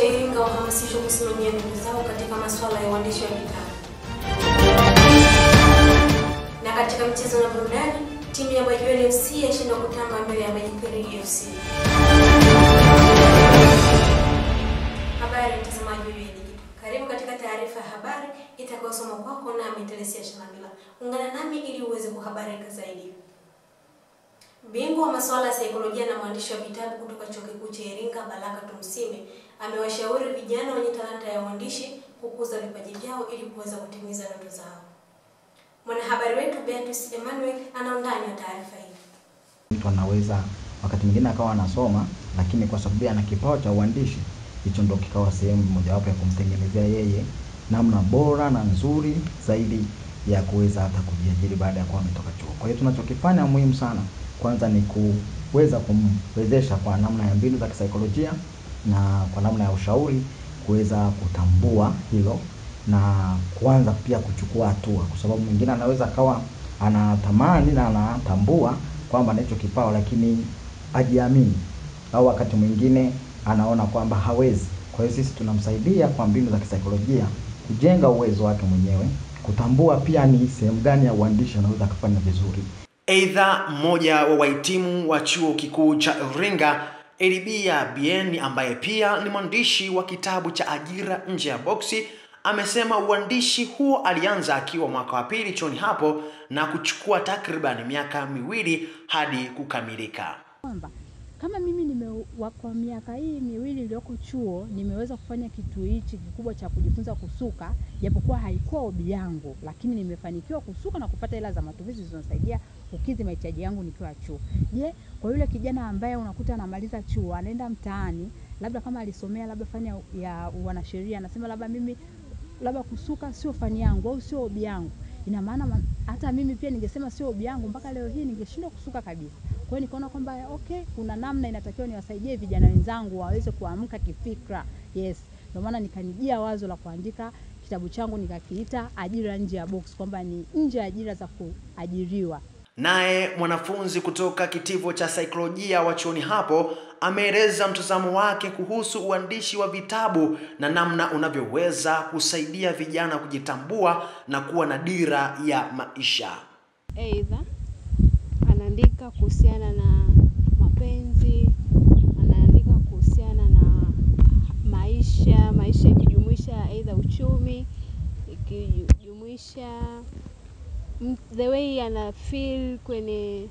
Iringa wahamasishwa kusimamia ndoto zao katika masuala ya uandishi wa vitabu. Na katika mchezo na burudani, timu ya Bajuani FC yashinda kutamba mbele ya Majipiri FC. Habari mtazamaji wa Digital. Karibu katika taarifa ya habari itakayosomwa kwako nami Telesia Shamila. Ungana nami ili uweze kuhabarika zaidi. Bingwa wa masuala ya saikolojia na mwandishi wa vitabu kutoka Chuo Kikuu cha Iringa, Baraka Tumsime, amewashauri vijana wenye talanta ya uandishi kukuza vipaji vyao ili kuweza kutimiza ndoto zao. Mwanahabari wetu Beatrice Emmanuel anaundani na taarifa hii. Mtu anaweza wakati mwingine akawa anasoma, lakini kwa sababu ana kipawa cha uandishi, hicho ndio kikawa sehemu mojawapo ya kumtengenezea yeye namna bora na nzuri zaidi ya kuweza hata kujiajiri baada ya kuwa ametoka chuo. Kwa hiyo tunachokifanya muhimu sana kwanza ni kuweza kumwezesha kwa namna ya mbinu za kisaikolojia na kwa namna ya ushauri kuweza kutambua hilo na kuanza pia kuchukua hatua, kwa sababu mwingine anaweza kawa anatamani na anatambua kwamba anacho kipawa lakini hajiamini, au wakati mwingine anaona kwamba hawezi. Kwa hiyo sisi tunamsaidia kwa mbinu za kisaikolojia kujenga uwezo wake mwenyewe, kutambua pia ni sehemu gani ya uandishi anaweza kufanya vizuri. Aidha, mmoja wa wahitimu wa Chuo Kikuu cha Iringa, Elibia Bien, ambaye pia ni mwandishi wa kitabu cha Ajira Nje ya Boksi, amesema uandishi huo alianza akiwa mwaka wa pili chuoni hapo na kuchukua takriban miaka miwili hadi kukamilika. Kama mimi kwa miaka hii miwili iliyoko chuo nimeweza kufanya kitu hichi kikubwa cha kujifunza kusuka, japokuwa haikuwa hobi yangu, lakini nimefanikiwa kusuka na kupata hela za matumizi zinazosaidia kukidhi mahitaji yangu nikiwa chuo. Je, kwa yule kijana ambaye unakuta anamaliza chuo, anaenda mtaani, labda kama alisomea labda fani ya wanasheria, anasema labda mimi labda kusuka sio fani yangu au sio hobi yangu. Ina maana hata mimi pia ningesema sio hobi yangu, mpaka leo hii ningeshindwa kusuka kabisa. Kwa hiyo nikaona kwamba okay, kuna namna inatakiwa niwasaidie vijana wenzangu waweze kuamka kifikra. Yes, ndio maana nikanijia wazo la kuandika kitabu changu nikakiita Ajira Nje ya Box, kwamba ni nje ya ajira za kuajiriwa. Naye mwanafunzi kutoka kitivo cha saikolojia wa chuoni hapo ameeleza mtazamo wake kuhusu uandishi wa vitabu na namna unavyoweza kusaidia vijana kujitambua na kuwa na dira ya maisha. Aidha, anaandika kuhusiana na mapenzi, anaandika kuhusiana na maisha ikijumuisha aidha uchumi, ikijumuisha the way ana feel kwenye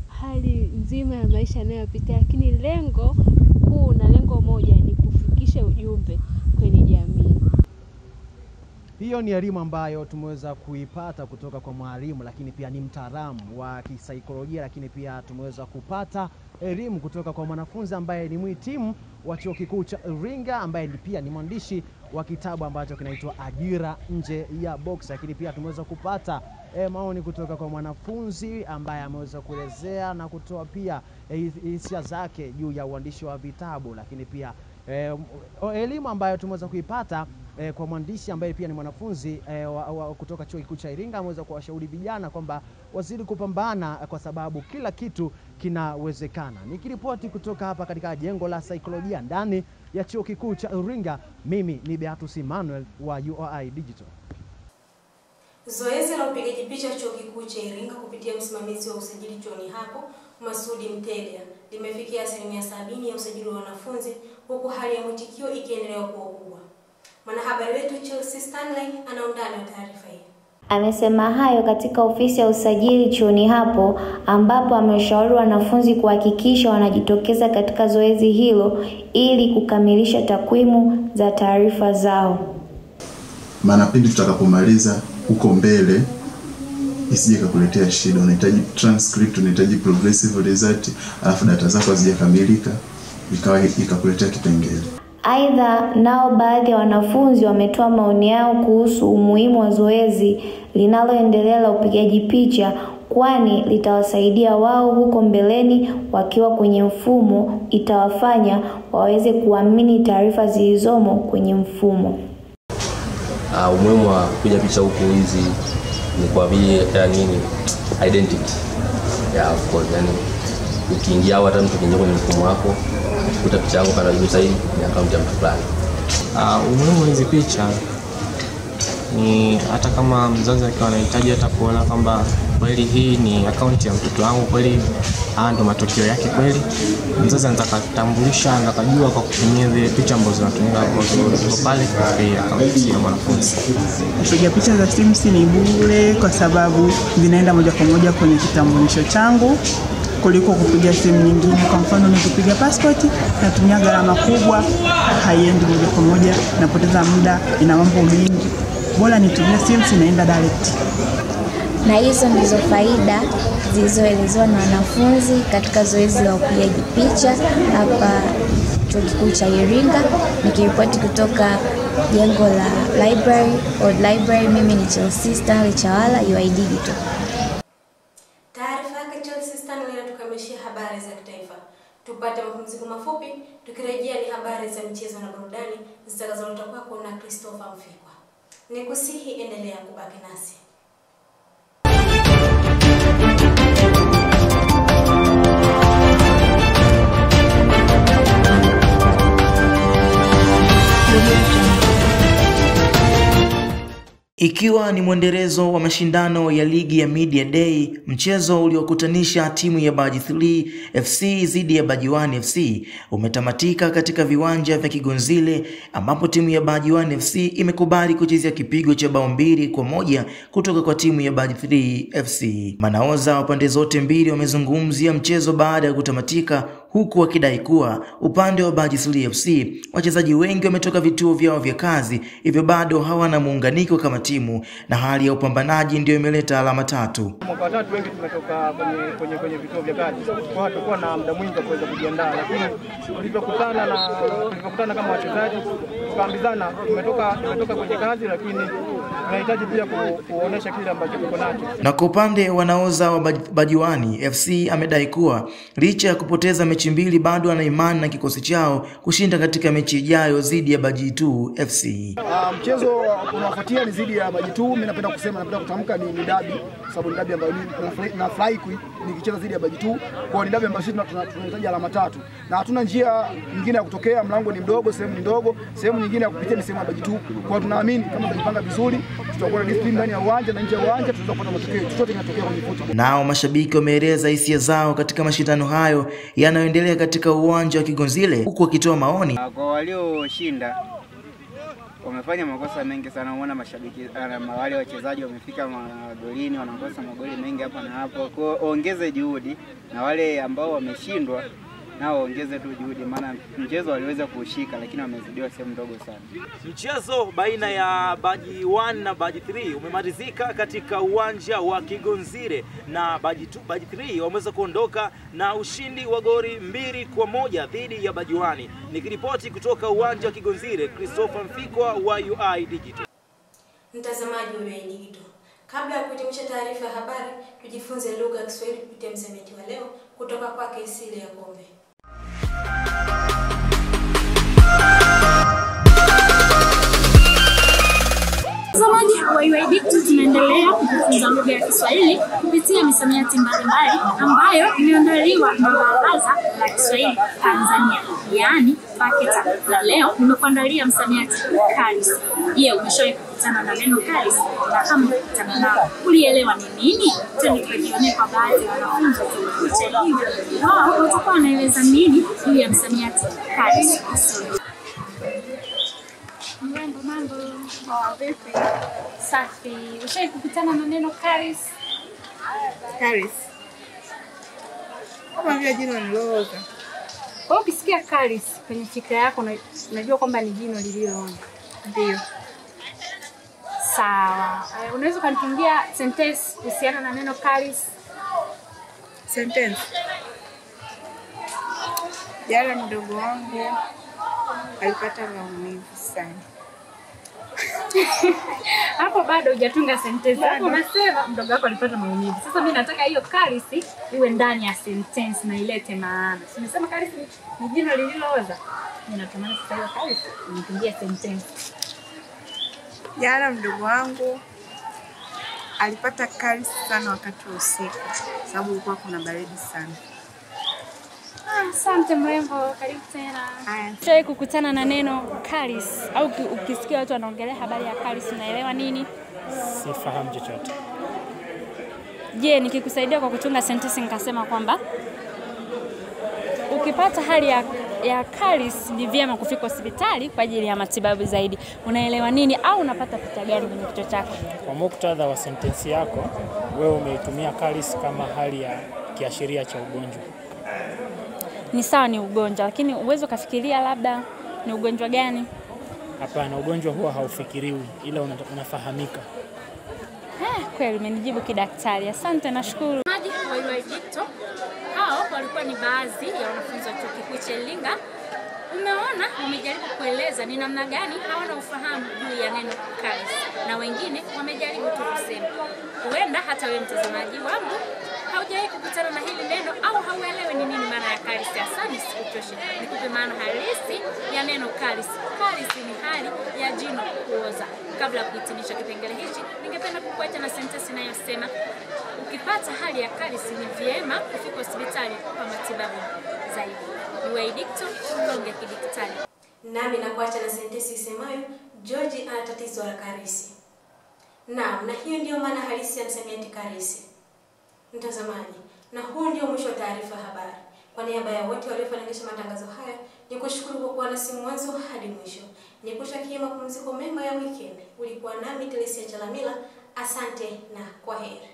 hali nzima ya maisha anayopitia, lakini lengo kuu na lengo moja ni kufikisha ujumbe kwenye jamii. Hiyo ni elimu ambayo tumeweza kuipata kutoka kwa mwalimu, lakini pia ni mtaalamu wa kisaikolojia, lakini pia tumeweza kupata elimu kutoka kwa mwanafunzi ambaye ni mhitimu wa Chuo Kikuu cha Iringa, ambaye pia ni mwandishi wa kitabu ambacho kinaitwa Ajira Nje ya Box. Lakini pia tumeweza kupata maoni kutoka kwa mwanafunzi ambaye ameweza kuelezea na kutoa pia hisia zake juu ya uandishi wa vitabu, lakini pia elimu ambayo tumeweza kuipata kwa mwandishi ambaye pia ni mwanafunzi kutoka Chuo Kikuu cha Iringa, ameweza kuwashauri vijana kwamba wazidi kupambana kwa sababu kila kitu kinawezekana. Nikiripoti kutoka hapa katika jengo la saikolojia ndani ya Chuo Kikuu cha Iringa, mimi ni Beatrice Emmanuel wa UoI Digital. Zoezi la upigaji picha Chuo Kikuu cha Iringa kupitia msimamizi wa usajili chuoni hapo, Masudi Mtelia, limefikia 70% ya usajili wa wanafunzi, huku hali ya mwitikio ikiendelea kuwa kubwa. Mwanahabari wetu Chelsea Stanley anaundani na taarifa hii. Amesema hayo katika ofisi ya usajili chuoni hapo, ambapo ameshauri wanafunzi kuhakikisha wanajitokeza katika zoezi hilo ili kukamilisha takwimu za taarifa zao. Maana pindi tutakapomaliza huko mbele isije kukuletea shida, unahitaji transcript, unahitaji progressive result, alafu data zako hazijakamilika ikakuletea kipengele. Aidha, nao baadhi ya wanafunzi wametoa maoni yao kuhusu umuhimu wa zoezi linaloendelea la upigaji picha, kwani litawasaidia wao huko mbeleni wakiwa kwenye mfumo, itawafanya waweze kuamini taarifa zilizomo kwenye mfumo. Umuhimu wa kupiga picha huko hizi ni kwa vile nini, identity ya of course, yani ukiingia hata mtu kinyo kwenye mfumo wako kukuta picha yangu kana juu zaidi ni account ya mtu fulani. Umuhimu wa hizi picha ni hata kama mzazi akiwa anahitaji hata kuona kwamba kweli hii ni account ya mtoto wangu, kweli ndo matokeo yake kweli, mzazi anataka kutambulisha, anataka kujua kwa kutumia zile picha ambazo zinatumika kwa pale kwa account ya mwanafunzi. Kupiga picha za simu ni bure kwa sababu zinaenda moja kwa moja kwenye kitambulisho changu kuliko kupiga simu nyingine. Kwa mfano nikipiga passport natumia gharama kubwa, haiendi moja kwa moja, napoteza muda, ina mambo mengi. Bora nitumie simu, inaenda direct. Na hizo ndizo faida zilizoelezwa na wanafunzi katika zoezi la upigaji picha hapa Chuo Kikuu cha Iringa. Nikiripoti kutoka jengo la Old Library, mimi ni Chelsea Stanley Chawala, UoI Digital. Taarifa yake Chelsea Stanley inatukamilishia habari za kitaifa. Tupate mapumziko mafupi, tukirejea ni habari za michezo na burudani zitakazoletwa kwako na Christopher Mfikwa. Nikusihi endelea kubaki nasi. Ikiwa ni mwendelezo wa mashindano ya ligi ya Media Day, mchezo uliokutanisha timu ya Baji 3 FC dhidi ya Baji 1 FC umetamatika katika viwanja vya Kigonzile, ambapo timu ya Baji 1 FC imekubali kuchezea kipigo cha bao 2-1 kutoka kwa timu ya Baji 3 FC. Manaoza wa pande zote mbili wamezungumzia mchezo baada ya kutamatika, huku wakidai kuwa upande wa Baji 3 FC wachezaji wengi wametoka vituo vyao vya kazi, hivyo bado hawana muunganiko kama timu, na hali ya upambanaji ndio imeleta alama 3. Mwaka wa 3 wengi tumetoka kwenye vituo vya kazi, kwa hatakuwa na muda mwingi wa kuweza kujiandaa, lakini tulipokutana kama wachezaji tukaambizana tumetoka kwenye kazi, lakini tunahitaji pia kuonesha kile ambacho tuko nacho. Na kwa upande wanaoza wa Baji 1 FC amedai kuwa licha ya kupoteza mechi mbili bado ana imani na kikosi chao kushinda katika mechi ijayo dhidi ya Baji 2 FC. Mchezo unaofuatia ni dhidi ya Baji 2. Mimi napenda kutamka ni dabi, sababu ni dabi ambayo nafurahi nikicheza dhidi ya Baji 2. Kwa ni dabi ambayo sisi tunahitaji alama 3. Na hatuna njia nyingine ya kutokea, mlango ni mdogo, sehemu ni ndogo, sehemu nyingine ya kupitia ni sehemu ya Baji 2. Kwa tunaamini kama tunapanga vizuri, tutakuwa na discipline ndani ya uwanja na nje ya uwanja, tutaweza kupata matokeo. Chochote kinatokea kwenye football. Nao mashabiki wameeleza hisia zao katika mashindano hayo yanayoendelea katika uwanja wa Kigonzile, huku wakitoa maoni. Kwa walioshinda wamefanya makosa mengi sana. Unaona mashabiki wale wachezaji wamefika magolini, wanakosa magoli mengi hapa na hapo. Kwa ongeze juhudi, na wale ambao wameshindwa nao ongeze tu juhudi, maana mchezo waliweza kushika lakini wamezidiwa sehemu ndogo sana. Mchezo baina ya Baji 1 na Baji 3 umemalizika katika uwanja wa Kigonzile, na Baji 3 wameweza kuondoka na ushindi wa goli 2-1 dhidi ya Baji 1. Nikiripoti kutoka uwanja wa Kigonzile, Christopher Mfikwa wa UoI Digital. Mtazamaji wa UoI Digital, kabla ya kuhitimisha taarifa ya habari, tujifunze lugha ya Kiswahili kupitia msamiati wa leo kutoka kwake Sile ya Kombe. Mtazamaji wa UoI Digital, tunaendelea kujifunza lugha ya Kiswahili kupitia misamiati mbalimbali ambayo imeandaliwa na Baraza la Kiswahili Tanzania, yaani BAKITA. Na leo nimekuandalia msamiati karis. Je, umeshawahi kukutana na neno karis? Na kama umekutana nao, ulielewa ni nini? Twende tukajione kwa baadhi ya wanafunzi wa chuo cha Iringa. Wao watakuwa wanaeleza nini juu ya msamiati karis. Mambo. Vipi? Safi. Ushawahi kukutana na neno karis? Karis. Kama vile jino lilooza. Kwa hiyo ukisikia karis kwenye fikra yako unajua kwamba ni jino lililooza. Ndio. Sawa. Unaweza kunitungia sentence kuhusiana na neno karis? Sentence. Jana mdogo wangu alipata maumivu sana. Hapo bado hujatunga sentence. Hapo unasema mdogo wako alipata maumivu. Sasa mimi nataka hiyo karis iwe ndani ya sentence na ilete maana. Nimesema karis ni jino lililooza. Ninatamani sasa hiyo karis nitungie sentence. Jana mdogo wangu alipata karis sana wakati wa usiku, sababu kulikuwa kuna baridi sana. Asante mrembo, karibu tena. Tuwe kukutana na neno caries au ukisikia watu wanaongelea habari ya caries unaelewa nini? Sifahamu chochote. Je, nikikusaidia kwa kutunga sentensi nikasema kwamba ukipata hali ya caries ni vyema kufika hospitali kwa ajili ya matibabu zaidi. Unaelewa nini au unapata picha gani kwenye kichwa chako? Kwa muktadha wa sentensi yako, wewe umeitumia caries kama hali ya kiashiria cha ugonjwa. Ni sawa, ni ugonjwa, lakini uwezo kafikiria labda ni ugonjwa gani? Hapana, ugonjwa huwa haufikiriwi ila unafahamika. Kweli umenijibu kidaktari. Asante, nashukuru. Maji wa Dicto. Hao walikuwa ni baadhi ya wanafunzi wa Chuo Kikuu cha Iringa. Umeona, wamejaribu kueleza ni namna gani hawana ufahamu juu ya neno caries, na wengine wamejaribu tu kusema. Huenda hata wewe mtazamaji wangu haujawahi kukutana na hili neno au hauelewi ni nini maana ya caries. Asante, nisikuchoshe. Nikupe maana halisi ya neno caries. Caries ni hali ya jino kuoza. Kabla ya kuhitimisha kipengele hichi, ningependa kukuacha na sentensi inayosema ukipata hali ya caries ni vyema kufika hospitali kwa matibabu zaidi. Ni Dicto, Longe kidaktari. Nami nakuacha na sentensi isemayo George ana tatizo la caries. Naam, na hiyo ndio maana halisi ya msamiati caries. Mtazamaji, na huu ndio mwisho wa taarifa habari. Kwa niaba ya wote waliofanikisha matangazo haya, nikushukuru kwa kuwa nasi mwanzo hadi mwisho. Nikutakia mapumziko mema ya weekend. Ulikuwa nami Telesia Chalamila. Asante na kwaheri.